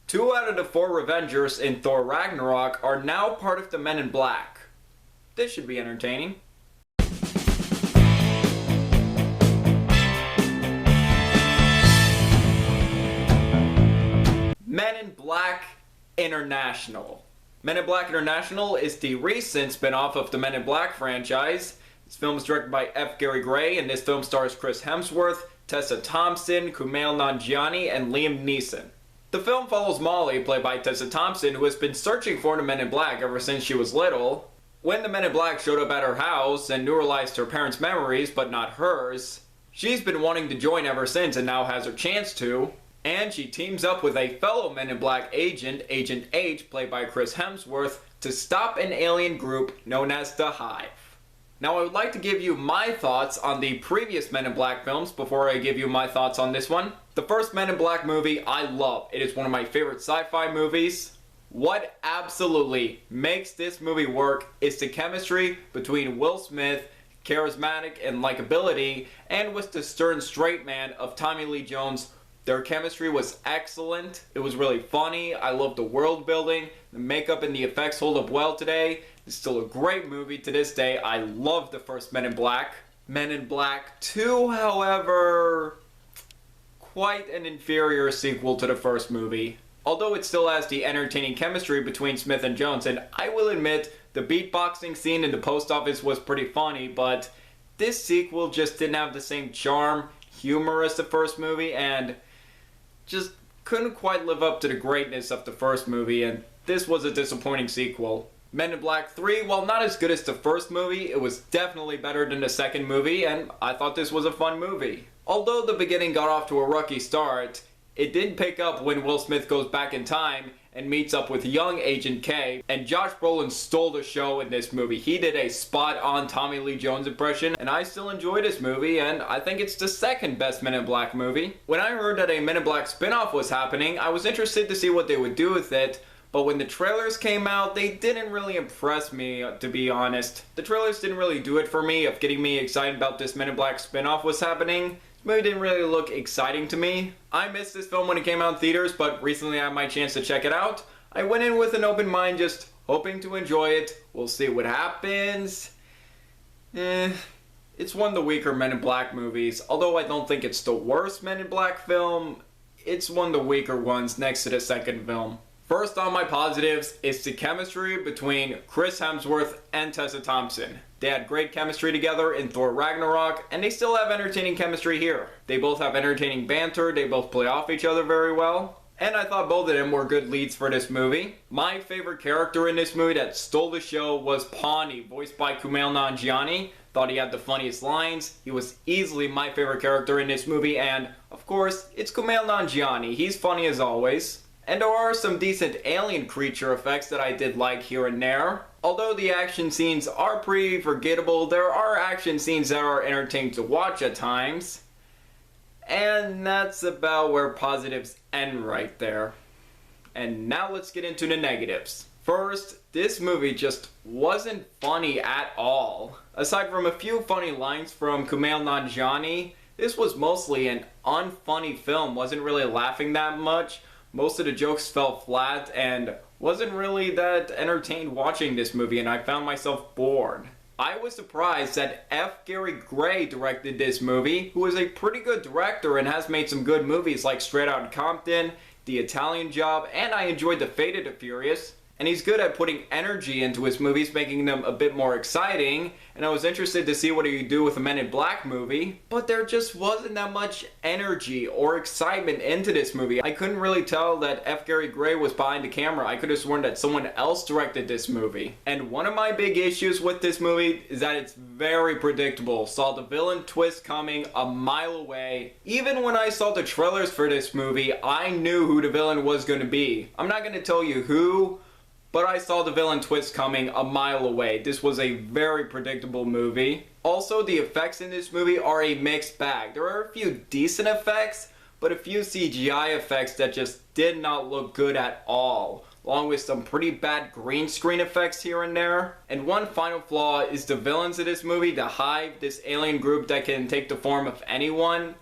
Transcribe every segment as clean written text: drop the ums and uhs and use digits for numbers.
2 out of the 4 Revengers in Thor Ragnarok are now part of the Men in Black. This should be entertaining. Men in Black International. Men in Black International is the recent spin-off of the Men in Black franchise. This film is directed by F. Gary Gray, and this film stars Chris Hemsworth, Tessa Thompson, Kumail Nanjiani, and Liam Neeson. The film follows Molly, played by Tessa Thompson, who has been searching for the Men in Black ever since she was little. When the Men in Black showed up at her house and neuralized her parents' memories, but not hers, she's been wanting to join ever since and now has her chance to. And she teams up with a fellow Men in Black agent, Agent H, played by Chris Hemsworth, to stop an alien group known as the Hive. Now I would like to give you my thoughts on the previous Men in Black films before I give you my thoughts on this one. The first Men in Black movie I love. It is one of my favorite sci-fi movies. What absolutely makes this movie work is the chemistry between Will Smith, charismatic and likability, and with the stern straight man of Tommy Lee Jones. Their chemistry was excellent. It was really funny. I loved the world building. The makeup and the effects hold up well today. It's still a great movie to this day. I love the first Men in Black. Men in Black 2, however, quite an inferior sequel to the first movie. Although it still has the entertaining chemistry between Smith and Jones, and I will admit, the beatboxing scene in the post office was pretty funny, but this sequel just didn't have the same charm, humor as the first movie, and just couldn't quite live up to the greatness of the first movie, and this was a disappointing sequel. Men in Black 3, while not as good as the first movie, it was definitely better than the second movie, and I thought this was a fun movie. Although the beginning got off to a rocky start, it did pick up when Will Smith goes back in time and meets up with young Agent K, and Josh Brolin stole the show in this movie. He did a spot-on Tommy Lee Jones impression, and I still enjoy this movie, and I think it's the second best Men in Black movie. When I heard that a Men in Black spin-off was happening, I was interested to see what they would do with it, but when the trailers came out, they didn't really impress me, to be honest. The trailers didn't really do it for me of getting me excited about this Men in Black spin-off was happening. Movie didn't really look exciting to me. I missed this film when it came out in theaters, but recently I had my chance to check it out. I went in with an open mind, just hoping to enjoy it. We'll see what happens. It's one of the weaker Men in Black movies. Although I don't think it's the worst Men in Black film, it's one of the weaker ones next to the second film. First on my positives is the chemistry between Chris Hemsworth and Tessa Thompson. They had great chemistry together in Thor Ragnarok, and they still have entertaining chemistry here. They both have entertaining banter, they both play off each other very well, and I thought both of them were good leads for this movie. My favorite character in this movie that stole the show was Pawnee, voiced by Kumail Nanjiani. Thought he had the funniest lines. He was easily my favorite character in this movie, and of course, it's Kumail Nanjiani. He's funny as always. And there are some decent alien creature effects that I did like here and there. Although the action scenes are pretty forgettable, there are action scenes that are entertaining to watch at times. And that's about where positives end right there. And now let's get into the negatives. First, this movie just wasn't funny at all. Aside from a few funny lines from Kumail Nanjiani, this was mostly an unfunny film. Wasn't really laughing that much. Most of the jokes fell flat and wasn't really that entertained watching this movie, and I found myself bored. I was surprised that F. Gary Gray directed this movie, who is a pretty good director and has made some good movies like Straight Outta Compton, The Italian Job, and I enjoyed The Fate of the Furious. And he's good at putting energy into his movies, making them a bit more exciting, and I was interested to see what he would do with a Men in Black movie, but there just wasn't that much energy or excitement into this movie. I couldn't really tell that F. Gary Gray was behind the camera. I could have sworn that someone else directed this movie. And one of my big issues with this movie is that it's very predictable. Saw the villain twist coming a mile away. Even when I saw the trailers for this movie, I knew who the villain was going to be. I'm not going to tell you who, but I saw the villain twist coming a mile away. This was a very predictable movie. Also, the effects in this movie are a mixed bag. There are a few decent effects, but a few CGI effects that just did not look good at all, along with some pretty bad green screen effects here and there. And one final flaw is the villains of this movie, the Hive, this alien group that can take the form of anyone.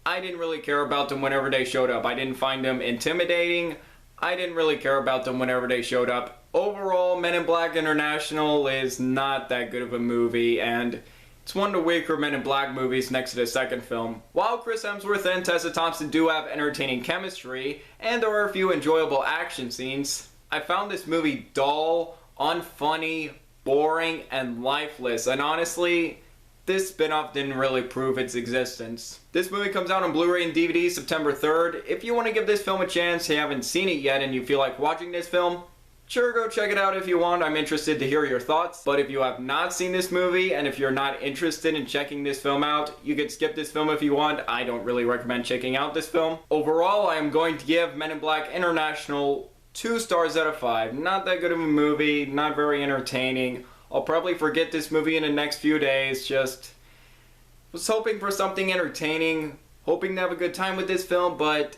I didn't really care about them whenever they showed up. I didn't find them intimidating. I didn't really care about them whenever they showed up. Overall, Men in Black International is not that good of a movie, and it's one of the weaker Men in Black movies next to the second film. While Chris Hemsworth and Tessa Thompson do have entertaining chemistry, and there are a few enjoyable action scenes, I found this movie dull, unfunny, boring, and lifeless, and honestly, this spin-off didn't really prove its existence. This movie comes out on Blu-ray and DVD September 3rd. If you want to give this film a chance, you haven't seen it yet, and you feel like watching this film, sure, go check it out if you want. I'm interested to hear your thoughts. But if you have not seen this movie, and if you're not interested in checking this film out, you could skip this film if you want. I don't really recommend checking out this film. Overall, I am going to give Men in Black International 2 stars out of 5. Not that good of a movie, not very entertaining. I'll probably forget this movie in the next few days. Just was hoping for something entertaining, hoping to have a good time with this film, but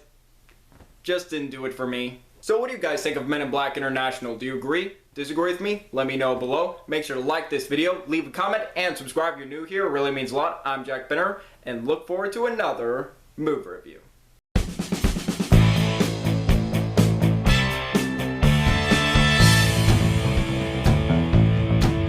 just didn't do it for me. So what do you guys think of Men in Black International? Do you agree? Disagree with me? Let me know below. Make sure to like this video, leave a comment, and subscribe if you're new here. It really means a lot. I'm Jack Benner, and look forward to another movie review.